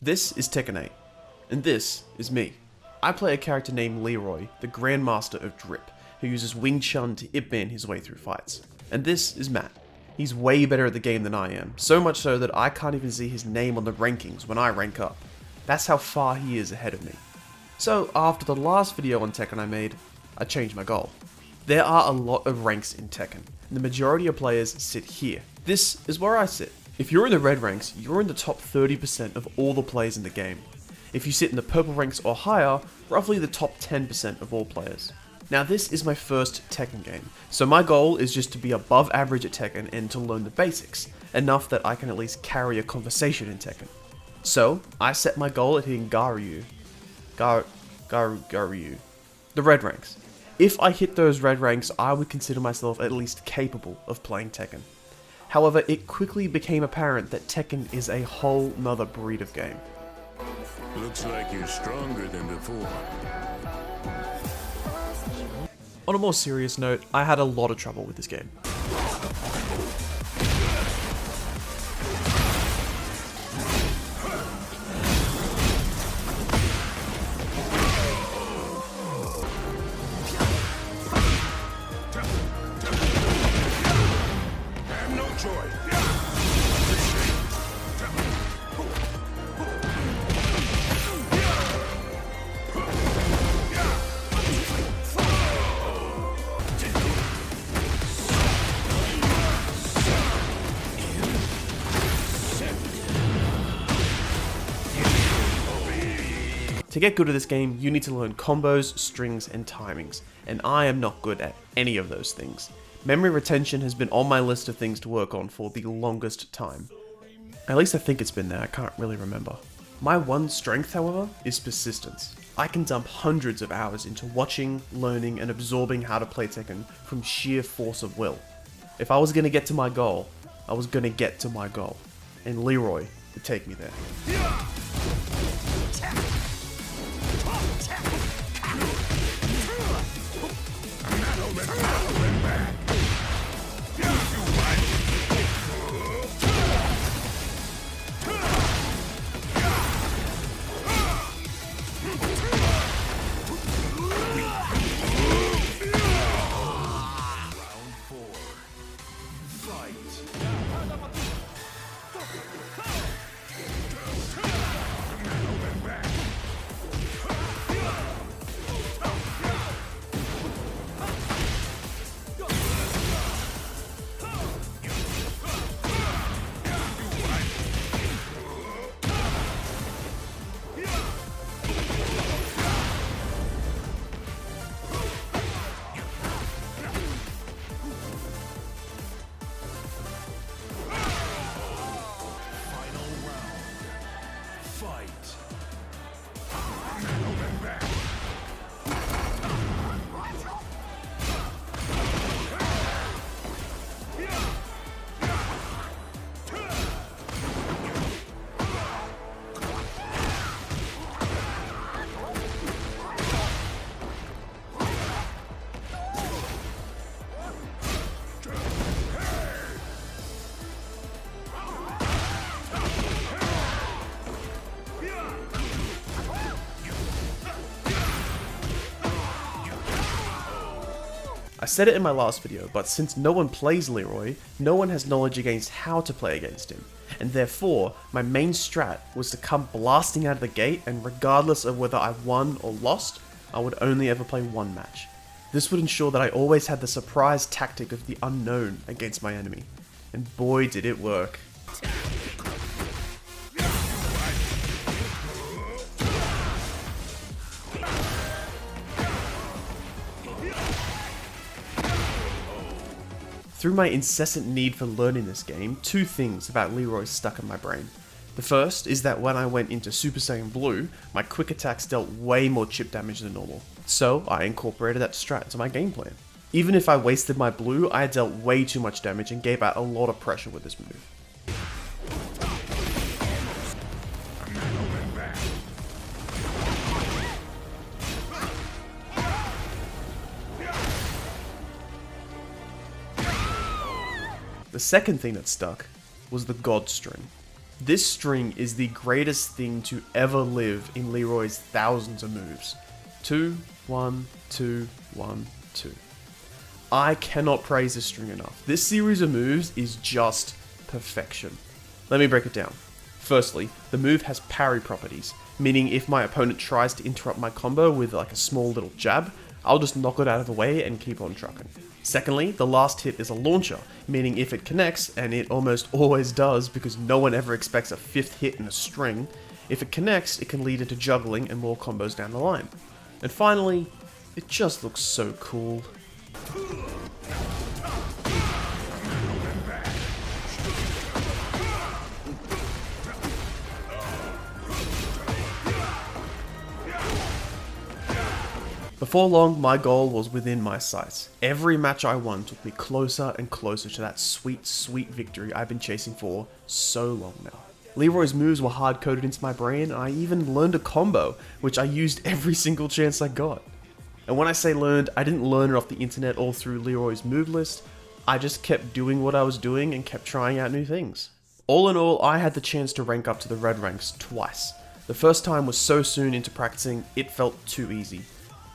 This is Tekken 8, and this is me. I play a character named Leroy, the Grandmaster of Drip, who uses Wing Chun to Ip Man his way through fights. And this is Matt. He's way better at the game than I am, so much so that I can't even see his name on the rankings when I rank up. That's how far he is ahead of me. So after the last video on Tekken I made, I changed my goal. There are a lot of ranks in Tekken. The majority of players sit here. This is where I sit. If you're in the red ranks, you're in the top 30% of all the players in the game. If you sit in the purple ranks or higher, roughly the top 10% of all players. Now this is my first Tekken game, so my goal is just to be above average at Tekken and to learn the basics, enough that I can at least carry a conversation in Tekken. So, I set my goal at hitting Garyu, the red ranks. If I hit those red ranks, I would consider myself at least capable of playing Tekken. However, it quickly became apparent that Tekken is a whole nother breed of game. Looks like you're stronger than before. On a more serious note, I had a lot of trouble with this game. To get good at this game, you need to learn combos, strings, and timings, and I am not good at any of those things. Memory retention has been on my list of things to work on for the longest time. At least I think it's been there, I can't really remember. My one strength, however, is persistence. I can dump hundreds of hours into watching, learning, and absorbing how to play Tekken from sheer force of will. If I was going to get to my goal, I was going to get to my goal, and Leroy would take me there. I said it in my last video, but since no one plays Leroy, no one has knowledge against how to play against him, and therefore, my main strat was to come blasting out of the gate, and regardless of whether I won or lost, I would only ever play one match. This would ensure that I always had the surprise tactic of the unknown against my enemy, and boy did it work. Through my incessant need for learning this game, two things about Leroy stuck in my brain. The first is that when I went into Super Saiyan Blue, my quick attacks dealt way more chip damage than normal, so I incorporated that strat into my game plan. Even if I wasted my blue, I dealt way too much damage and gave out a lot of pressure with this move. The second thing that stuck was the God String. This string is the greatest thing to ever live in Leroy's thousands of moves. 2, 1, 2, 1, 2. I cannot praise this string enough. This series of moves is just perfection. Let me break it down. Firstly, the move has parry properties, meaning if my opponent tries to interrupt my combo with like a small little jab, I'll just knock it out of the way and keep on trucking. Secondly, the last hit is a launcher, meaning if it connects, and it almost always does because no one ever expects a 5th hit in a string, if it connects, it can lead into juggling and more combos down the line. And finally, it just looks so cool. Before long, my goal was within my sights. Every match I won took me closer and closer to that sweet, sweet victory I've been chasing for so long now. Leroy's moves were hard-coded into my brain, and I even learned a combo, which I used every single chance I got. And when I say learned, I didn't learn it off the internet or through Leroy's move list, I just kept doing what I was doing and kept trying out new things. All in all, I had the chance to rank up to the red ranks twice. The first time was so soon into practicing, it felt too easy.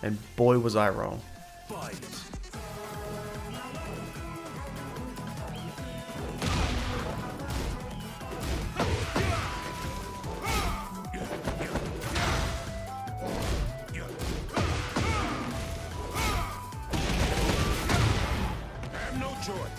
And boy was I wrong. Fight. Have no choice.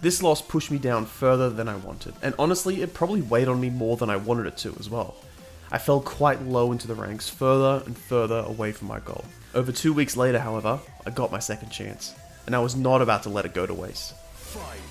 This loss pushed me down further than I wanted, and honestly, it probably weighed on me more than I wanted it to as well. I fell quite low into the ranks, further and further away from my goal. Over 2 weeks later, however, I got my second chance, and I was not about to let it go to waste. Fight.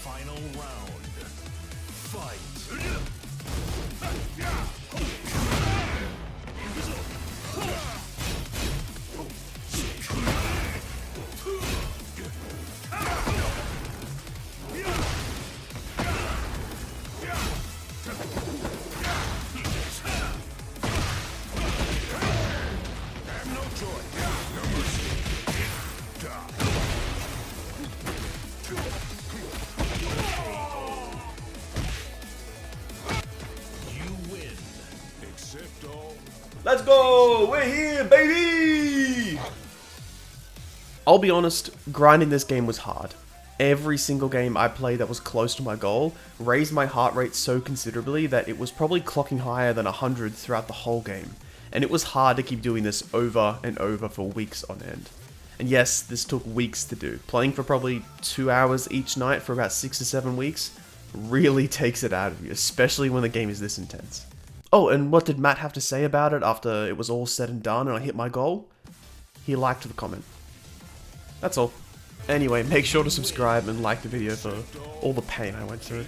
Final round. Fight. Let's go! We're here, baby! I'll be honest, grinding this game was hard. Every single game I played that was close to my goal raised my heart rate so considerably that it was probably clocking higher than 100 throughout the whole game. And it was hard to keep doing this over and over for weeks on end. And yes, this took weeks to do. Playing for probably 2 hours each night for about 6 to 7 weeks really takes it out of you, especially when the game is this intense. Oh, and what did Matt have to say about it after it was all said and done and I hit my goal? he liked the comment. That's all. Anyway, make sure to subscribe and like the video for all the pain I went through.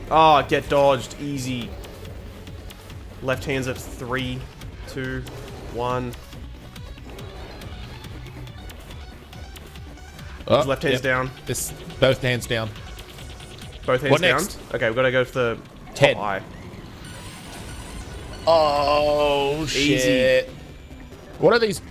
Ah, get dodged. Easy. Left hand's at 3, 2, 1. Oh, Left hand's yep. down. This both hands down. Both hands What down. next? Okay, we've got to go for the Head. top eye. Oh Easy. shit! What are these